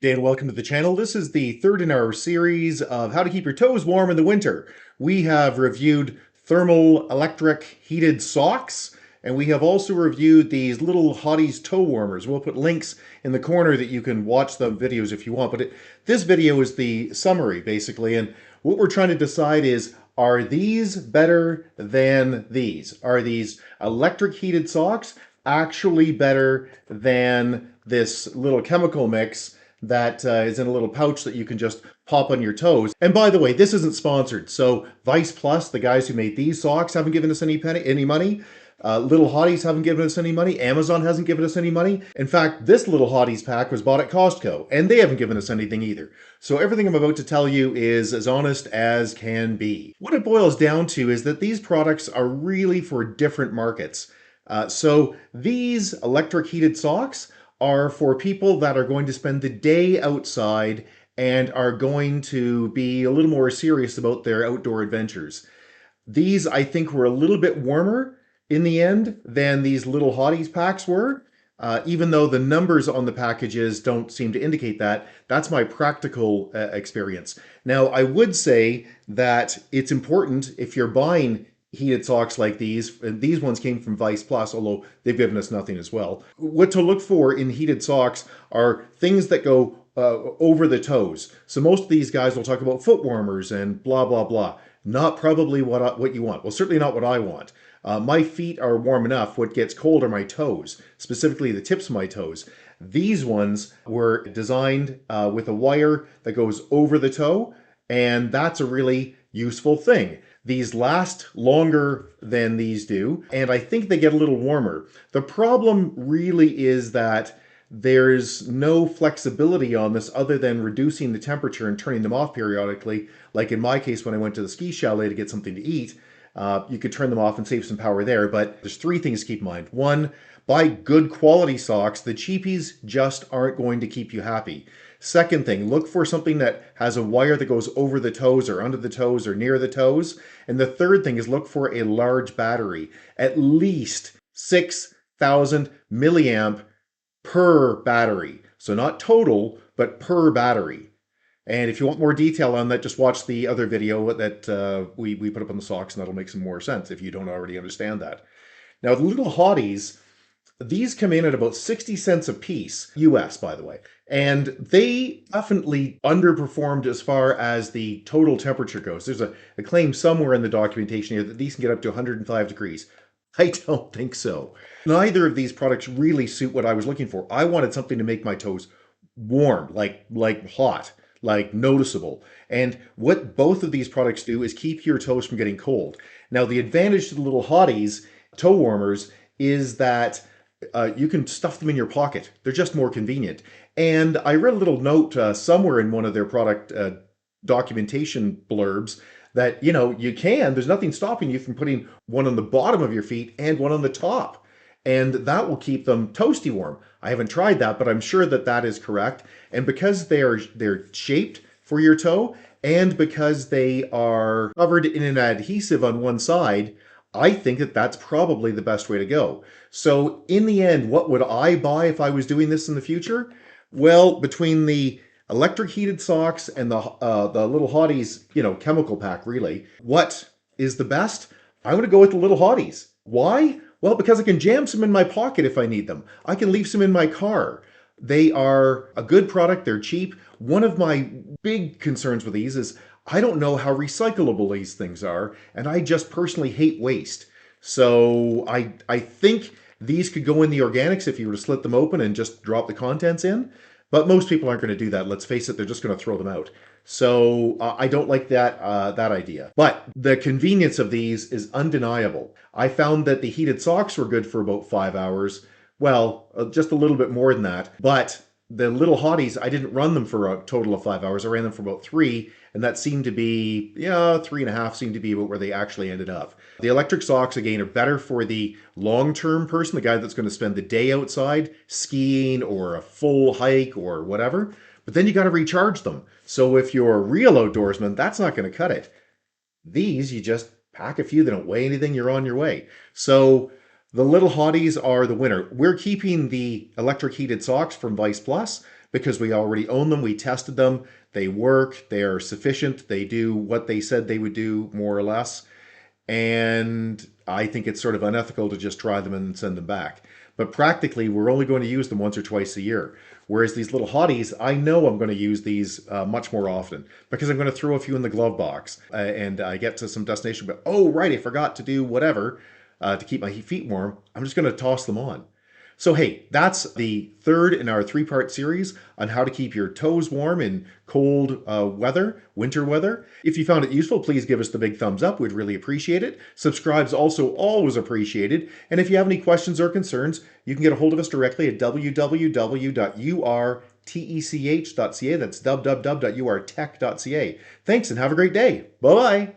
Dan, welcome to the channel. This is the third in our series of how to keep your toes warm in the winter. We have reviewed thermal electric heated socks, and we have also reviewed these Little Hotties Toe Warmers. We'll put links in the corner that you can watch the videos if you want, but this video is the summary, basically, and what we're trying to decide is, are these better than these? Are these electric heated socks actually better than this little chemical mix that is in a little pouch that you can just pop on your toes? And by the way, this isn't sponsored. So Vice Plus, the guys who made these socks, haven't given us any money. Little Hotties haven't given us any money. Amazon hasn't given us any money. In fact, this Little Hotties pack was bought at Costco, and they haven't given us anything either. So everything I'm about to tell you is as honest as can be. What it boils down to is that these products are really for different markets. So these electric heated socks are for people that are going to spend the day outside and are going to be a little more serious about their outdoor adventures. These, I think, were a little bit warmer in the end than these Little Hotties packs were. Even though the numbers on the packages don't seem to indicate that. That's my practical experience. Now, I would say that it's important if you're buying heated socks like these, and these ones came from Vice Plus, although they've given us nothing as well. What to look for in heated socks are things that go over the toes. So most of these guys will talk about foot warmers and blah, blah, blah. Not probably what you want. Well, certainly not what I want. My feet are warm enough. What gets cold are my toes, specifically the tips of my toes. These ones were designed with a wire that goes over the toe, and that's a really useful thing. These last longer than these do, and I think they get a little warmer. The problem really is that there's no flexibility on this other than reducing the temperature and turning them off periodically. Like in my case, when I went to the ski chalet to get something to eat, you could turn them off and save some power there. But there's three things to keep in mind. One, buy good quality socks. The cheapies just aren't going to keep you happy. Second thing, look for something that has a wire that goes over the toes or under the toes or near the toes. And the third thing is look for a large battery, at least 6,000 milliamp per battery. So not total, but per battery. And if you want more detail on that, just watch the other video that we put up on the socks, and that'll make some more sense if you don't already understand that. Now, the Little Hotties, these come in at about 60 cents a piece, US, by the way. And they definitely underperformed as far as the total temperature goes. There's a claim somewhere in the documentation here that these can get up to 105 degrees. I don't think so. Neither of these products really suit what I was looking for. I wanted something to make my toes warm, like hot, like noticeable. And what both of these products do is keep your toes from getting cold. Now, the advantage to the Little Hotties toe warmers is that you can stuff them in your pocket. They're just more convenient. And I read a little note somewhere in one of their product documentation blurbs that, there's nothing stopping you from putting one on the bottom of your feet and one on the top. And that will keep them toasty warm. I haven't tried that, but I'm sure that that is correct. And because they're shaped for your toe, and because they are covered in an adhesive on one side, I think that that's probably the best way to go. So in the end, what would I buy if I was doing this in the future? Well, between the electric heated socks and the Little Hotties, chemical pack, really, what is the best? I'm going to go with the Little Hotties. Why? Well, because I can jam some in my pocket if I need them. I can leave some in my car. They are a good product. They're cheap. One of my big concerns with these is I don't know how recyclable these things are, and I just personally hate waste. So I think these could go in the organics if you were to slit them open and just drop the contents in. But most people aren't going to do that. Let's face it, they're just going to throw them out. So I don't like that idea. But the convenience of these is undeniable. I found that the heated socks were good for about 5 hours. Well, just a little bit more than that. But the Little Hotties, I didn't run them for a total of 5 hours. I ran them for about 3, and that seemed to be, 3.5 seemed to be about where they actually ended up. The electric socks, again, are better for the long-term person, the guy that's going to spend the day outside skiing or a full hike or whatever. But then you got to recharge them. So if you're a real outdoorsman, that's not going to cut it. These, you just pack a few, they don't weigh anything, you're on your way. So the Little Hotties are the winner. We're keeping the electric heated socks from Vice Plus, because we already own them. We tested them. They work. They are sufficient. They do what they said they would do, more or less. And I think it's sort of unethical to just try them and send them back. But practically, we're only going to use them once or twice a year. Whereas these little hotties, I know I'm going to use these much more often because I'm going to throw a few in the glove box and I get to some destination, but oh, right, I forgot to do whatever to keep my feet warm. I'm just going to toss them on. So hey, that's the third in our three-part series on how to keep your toes warm in cold weather, winter weather. If you found it useful, please give us the big thumbs up. We'd really appreciate it. Subscribe's also always appreciated. And if you have any questions or concerns, you can get a hold of us directly at www.urtech.ca. That's www.urtech.ca. Thanks and have a great day. Bye-bye.